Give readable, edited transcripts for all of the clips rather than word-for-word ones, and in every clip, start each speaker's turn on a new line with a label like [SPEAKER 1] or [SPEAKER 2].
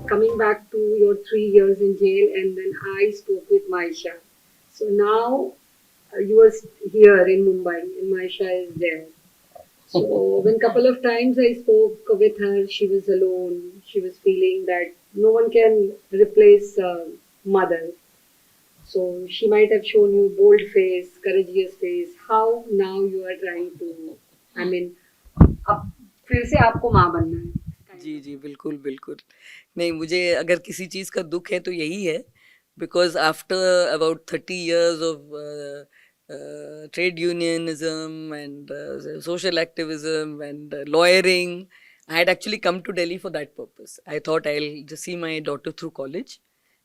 [SPEAKER 1] coming back to your 3 years in jail, and then I spoke with Maisha. So now you are here in Mumbai, and Maisha is there. So when couple of times I spoke with her, she was alone. She was feeling that no one can replace mother. So she might have shown you bold face, courageous face. How now you are trying to, I mean, अब फिर से आपको माँ बनना है.
[SPEAKER 2] जी, जी, बिल्कुल, बिल्कुल। नहीं, मुझे अगर किसी चीज़ का दुःख है तो यही है, because after about 30 years of trade unionism and social activism and lawyering, I had actually come to Delhi for that purpose. I thought I'll just see my daughter through college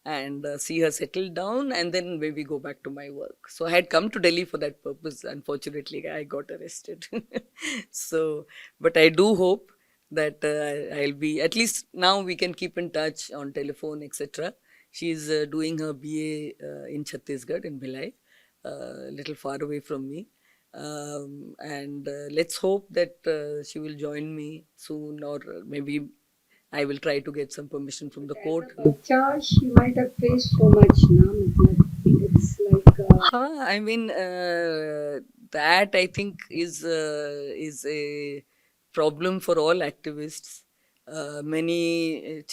[SPEAKER 2] and see her settle down and then maybe go back to my work. So I had come to Delhi for that purpose. Unfortunately, I got arrested. So, but I do hope that I'll be, at least now we can keep in touch on telephone, etc. She's doing her BA in Chhattisgarh, in Bhilai, a little far away from me. And let's hope that she will join me soon, or maybe I will try to get some permission from the
[SPEAKER 1] As
[SPEAKER 2] court.
[SPEAKER 1] a bachcha, she might have faced so much, na? It's like
[SPEAKER 2] Huh, I mean, that I think is a problem for all activists. Many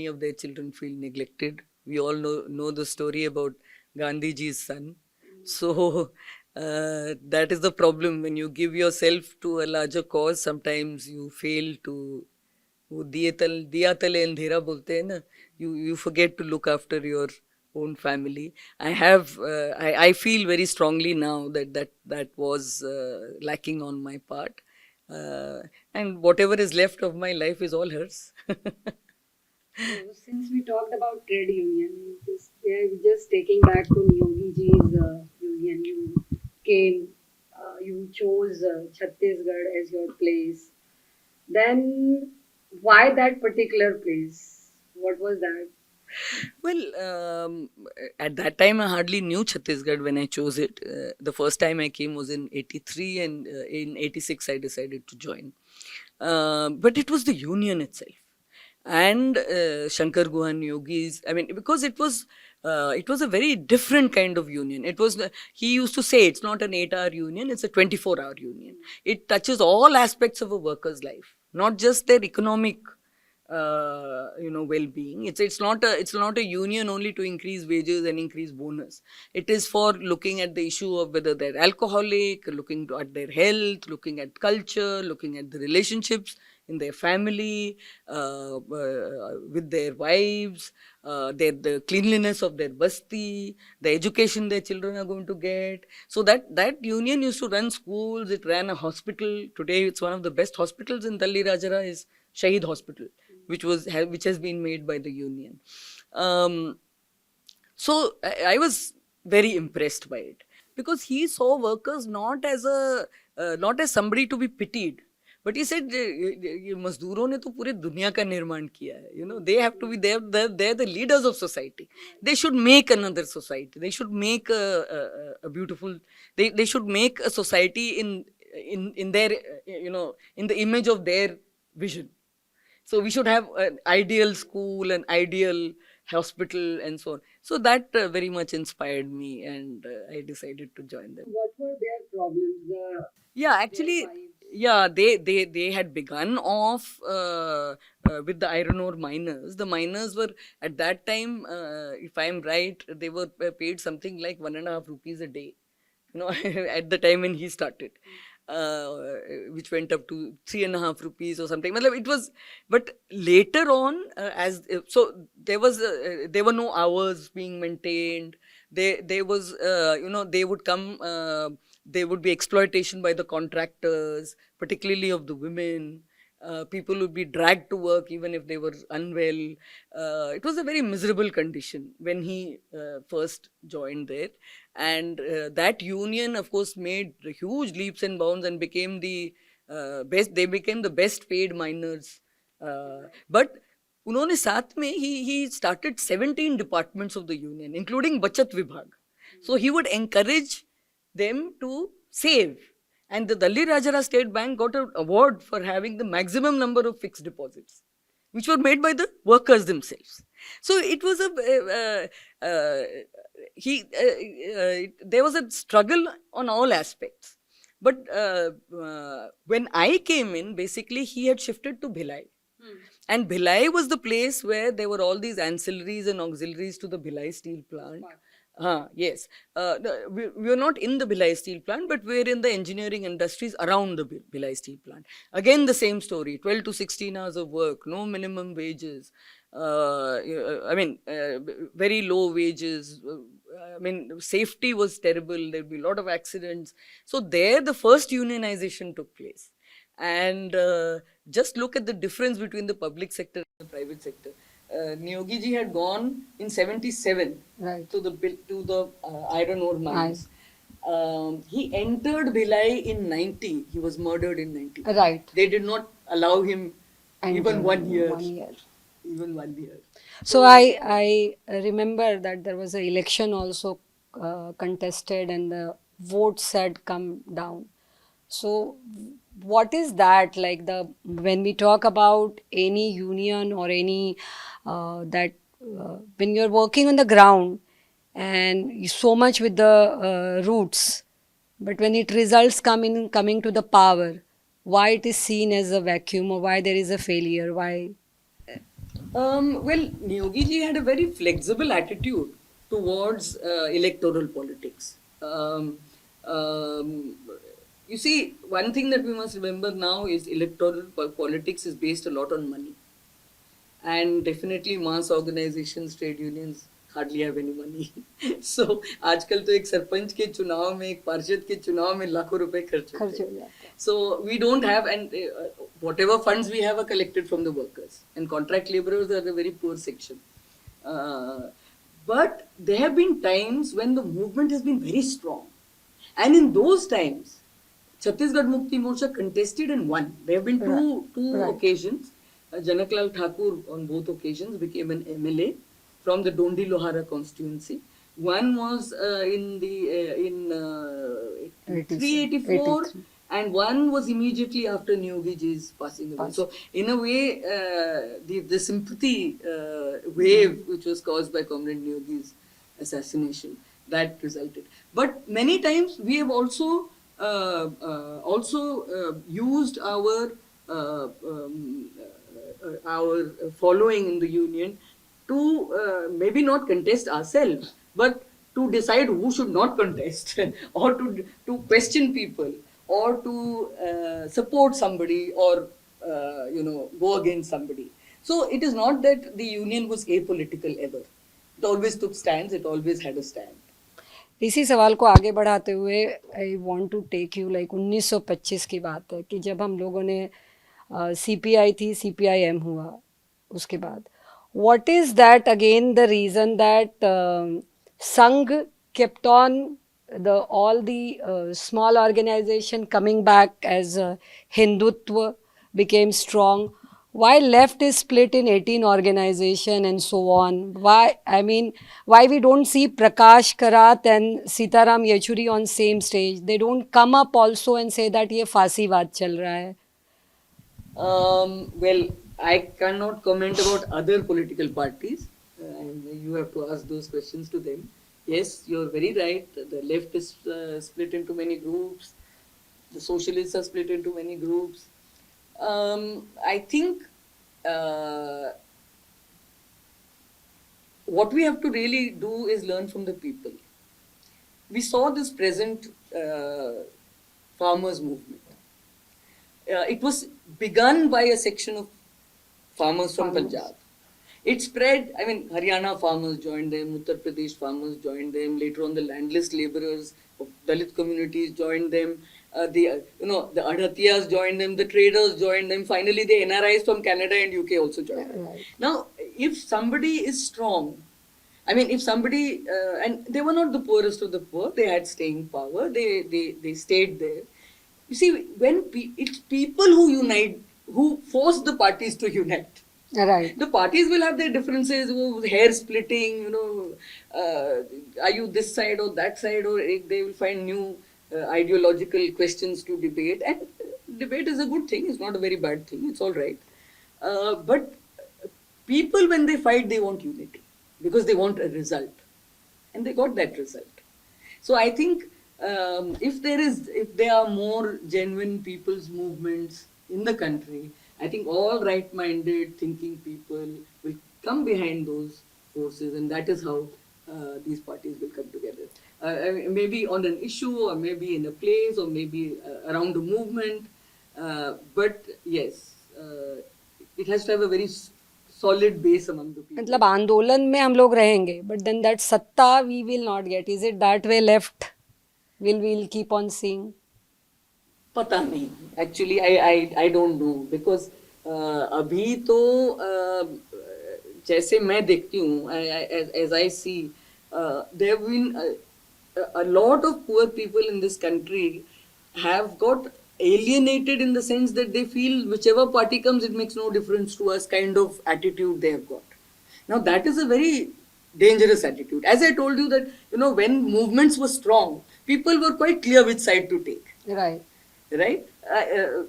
[SPEAKER 2] of their children feel neglected. We all know the story about Gandhiji's son. So that is the problem. When you give yourself to a larger cause, sometimes you fail to वो दिया तले अंधेरा बोलते हैं ना, you forget to look after your own family. I feel very strongly now that was lacking on my part, and whatever is left of my life is all hers.
[SPEAKER 1] so since we talked about trade union, we are just taking back to Yogi ji's union. You came, you chose Chhattisgarh as your place. Then why that particular place? What was that?
[SPEAKER 2] Well, at that time I hardly knew Chhattisgarh when I chose it. The first time I came was in 83, and in 86 I decided to join. But it was the union itself. And Shankar Guhan Yogis, I mean, because it was a very different kind of union. He used to say it's not an 8-hour union, it's a 24-hour union. It touches all aspects of a worker's life, not just their economic well-being. It's not a union only to increase wages and increase bonus. It is for looking at the issue of whether they're alcoholic, looking at their health, looking at culture, looking at the relationships in their family, with their wives, the cleanliness of their basti, the education their children are going to get. So that union used to run schools. It ran a hospital. Today it's one of the best hospitals in Dalli Rajara is Shahid Hospital, which has been made by the union. Um, so I was very impressed by it, because he saw workers not as somebody to be pitied, but he said ये मजदूरों ने तो पूरे दुनिया का निर्माण किया है. They have to be there. They're the leaders of society. They should make another society. They should make a beautiful. They should make a society in their in the image of their vision. So we should have an ideal school, an ideal hospital, and so on. So that very much inspired me, and I decided to join them.
[SPEAKER 1] What were their problems?
[SPEAKER 2] Yeah,
[SPEAKER 1] Their
[SPEAKER 2] actually,
[SPEAKER 1] wives.
[SPEAKER 2] yeah, they had begun off with the iron ore miners. The miners were at that time, if I'm right, they were paid something like 1.5 rupees a day. At the time when he started, uh, which went up to 3.5 rupees or something. It was, but later on, as so there were no hours being maintained. There was they would come. There would be exploitation by the contractors, particularly of the women. People would be dragged to work even if they were unwell. It was a very miserable condition when he first joined there. And that union, of course, made huge leaps and bounds and became the best. They became the best paid miners. But उन्होंने साथ में he started 17 departments of the union, including Bachat Vibhag. So he would encourage them to save. And the Dalli Rajara State Bank got an award for having the maximum number of fixed deposits. which were made by the workers themselves. So it was there was a struggle on all aspects. But when I came in, basically he had shifted to Bhilai. And Bhilai was the place where there were all these ancillaries and auxiliaries to the Bhilai steel plant. Yes. We were not in the Bhilai steel plant, but we were in the engineering industries around the Bhilai steel plant. Again, the same story, 12 to 16 hours of work, no minimum wages. Very low wages. Safety was terrible. There'd be a lot of accidents. So there, the first unionization took place. And just look at the difference between the public sector and the private sector. Niyogi ji had gone in 77
[SPEAKER 1] Right.
[SPEAKER 2] to the iron ore mines. He entered Bhilai in 90. He was murdered in 90.
[SPEAKER 1] Right.
[SPEAKER 2] They did not allow him even 1 year.
[SPEAKER 1] 1 year.
[SPEAKER 2] Even 1 year.
[SPEAKER 1] So I remember that there was an election also contested and the votes had come down. So what is that like when we talk about any union or any when you're working on the ground and so much with the roots, but when it results coming to the power, why it is seen as a vacuum or why there is a failure? Why?
[SPEAKER 2] Niyogi ji had a very flexible attitude towards electoral politics. You see, one thing that we must remember now is electoral politics is based a lot on money. And definitely mass organizations, trade unions hardly have any money. So, आजकल तो एक सरपंच के चुनाव में, एक पार्षद के चुनाव में लाखों रुपए खर्च होते हैं. So we don't have, and whatever funds we have are collected from the workers. And contract laborers are the very poor section. But there have been times when the movement has been very strong. And in those times, Chhattisgarh Mukti Morcha contested and won. There have been two occasions. Janaklal Thakur on both occasions became an MLA from the Dondi Lohara constituency. One was in 384 and one was immediately after Niyogi ji's passing away. So in a way, the sympathy wave which was caused by Comrade Niyogi's assassination, that resulted. But many times we have also used our following in the union to maybe not contest ourselves, but to decide who should not contest or to question people or to support somebody or go against somebody. So it is not that the union was apolitical ever. It always took stands, it always had a stand.
[SPEAKER 1] इसी सवाल को आगे बढ़ाते हुए I want to take you like 1925 की बात है कि जब हम लोगों ने सीपीआई थी, सीपीआईएम हुआ उसके बाद. What is that again the reason that Sangh kept on all the small organization coming back as Hindutva became strong? Why left is split in 18 organization and so on? Why we don't see Prakash Karat and Sitaram Yechuri on same stage? They don't come up also and say that ये फासीवाद चल रहा है.
[SPEAKER 2] Well, I cannot comment about other political parties, and you have to ask those questions to them. Yes, you're very right. The left is split into many groups. The socialists are split into many groups. I think what we have to really do is learn from the people. We saw this present farmers movement. It was begun by a section of farmers from Punjab. It spread, Haryana farmers joined them, Uttar Pradesh farmers joined them, later on the landless laborers of Dalit communities joined them, the Adhatiyas joined them, the traders joined them, finally the NRIs from Canada and UK also joined them. Right. Now, if somebody is strong, if somebody, and they were not the poorest of the poor, they had staying power, they stayed there. You see, when it's people who unite, who force the parties to unite.
[SPEAKER 1] Right.
[SPEAKER 2] The parties will have their differences, hair splitting, are you this side or that side, or they will find new ideological questions to debate. And debate is a good thing, it's not a very bad thing, it's all right. But people, when they fight, they want unity because they want a result, and they got that result. So I think if there are more genuine people's movements in the country, I think all right-minded thinking people will come behind those forces, and that is how these parties will come together. Maybe on an issue, or maybe in a place, or maybe around a movement. But yes, it has to have a very solid base among the people.
[SPEAKER 1] मतलब आंदोलन में हम लोग रहेंगे, but then that सत्ता we will not get. Is it that way left? We'll keep on seeing.
[SPEAKER 2] पता नहीं actually I don't know because अभी तो जैसे मैं देखती हूँ as I see there have been a lot of poor people in this country have got alienated in the sense that they feel whichever party comes, it makes no difference to us kind of attitude they have got. Now that is a very dangerous attitude. As I told you that, when movements were strong, people were quite clear which side to take.
[SPEAKER 1] Right.
[SPEAKER 2] Right?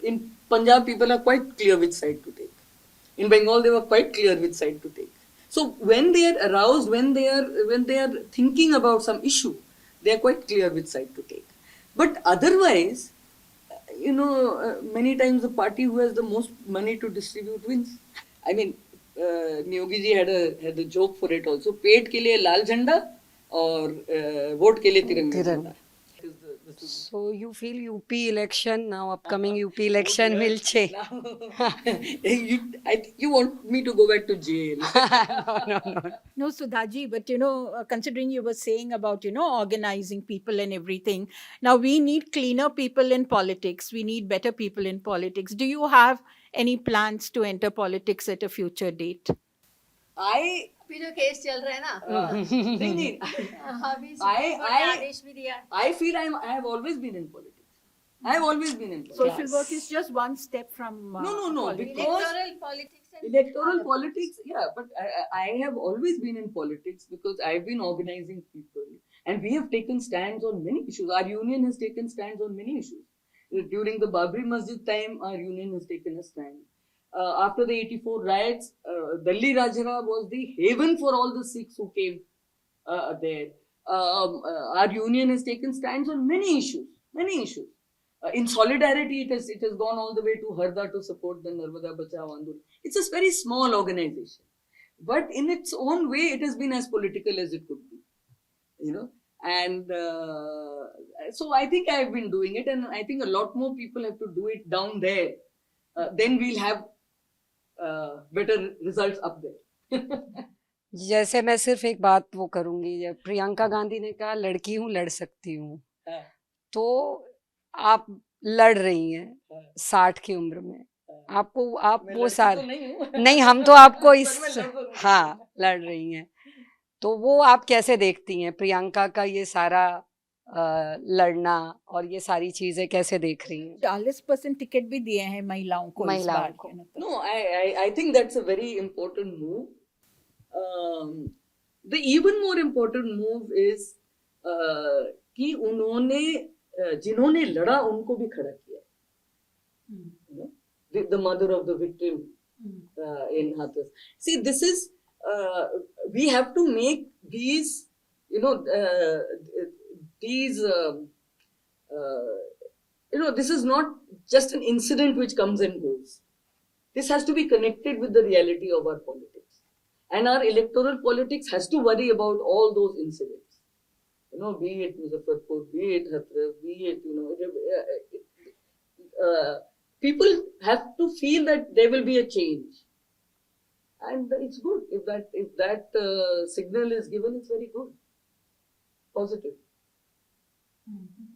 [SPEAKER 2] In Punjab, people are quite clear which side to take. In Bengal, they were quite clear which side to take. So when they are aroused, when they are thinking about some issue, they are quite clear which side to take. But otherwise, many times the party who has the most money to distribute wins. I mean, Niyogi ji had a joke for it also. पेट के लिए लाल झंडा और vote के लिए तिरंगा झंडा.
[SPEAKER 1] So you feel UP election now, upcoming UP election will change?
[SPEAKER 2] I think you want me to go back to jail.
[SPEAKER 1] No.
[SPEAKER 3] No, Sudhaji, but considering you were saying about, organizing people and everything, now we need cleaner people in politics. We need better people in politics. Do you have any plans to enter politics at a future date?
[SPEAKER 2] I
[SPEAKER 4] अभी जो case चल रहा है ना
[SPEAKER 2] नहीं
[SPEAKER 4] अभी supreme court ने आदेश भी दिया
[SPEAKER 2] I feel I have always been in politics. I have always been in politics.
[SPEAKER 3] Social work is just one step from
[SPEAKER 2] No,
[SPEAKER 3] politics.
[SPEAKER 2] because electoral politics, yeah, but I have always been in politics because I've been organizing people, and we have taken stands on many issues. Our union has taken stands on many issues. During the Babri Masjid time, our union has taken a stand. After the 84 riots, Dalli Rajara was the haven for all the Sikhs who came there. Our union has taken stands on many issues. In solidarity, it has gone all the way to Harda to support the Narmada Bachao Andolan. It's a very small organization, but in its own way, it has been as political as it could be. And so I think I have been doing it, and I think a lot more people have to do it down there. Then we'll have better results up there.
[SPEAKER 1] जैसे मैं सिर्फ एक बात वो करूंगी, जब प्रियंका गांधी ने कहा लड़की हूँ लड़ सकती हूँ, तो आप लड़ रही हैं 60 की उम्र में, आप वो सारे नहीं, हम तो आपको इस लड़ रही हैं, तो वो आप कैसे देखती हैं प्रियंका का ये सारा लड़ना और ये सारी चीजें कैसे देख रही हैं?
[SPEAKER 3] 40% टिकट भी दिए हैं महिलाओं को इस बार.
[SPEAKER 2] No, I think that's a very important move. The even more important move is कि उन्होंने जिन्होंने लड़ा उनको भी खड़ा किया. The mother of the victim in Hathras. See, this is we have to make these, this is not just an incident which comes and goes. This has to be connected with the reality of our politics. And our electoral politics has to worry about all those incidents. Be it Muzaffarpur, be it Hathras, be it, people have to feel that there will be a change. And it's good. If that signal is given, it's very good. Positive.
[SPEAKER 3] Mm-hmm.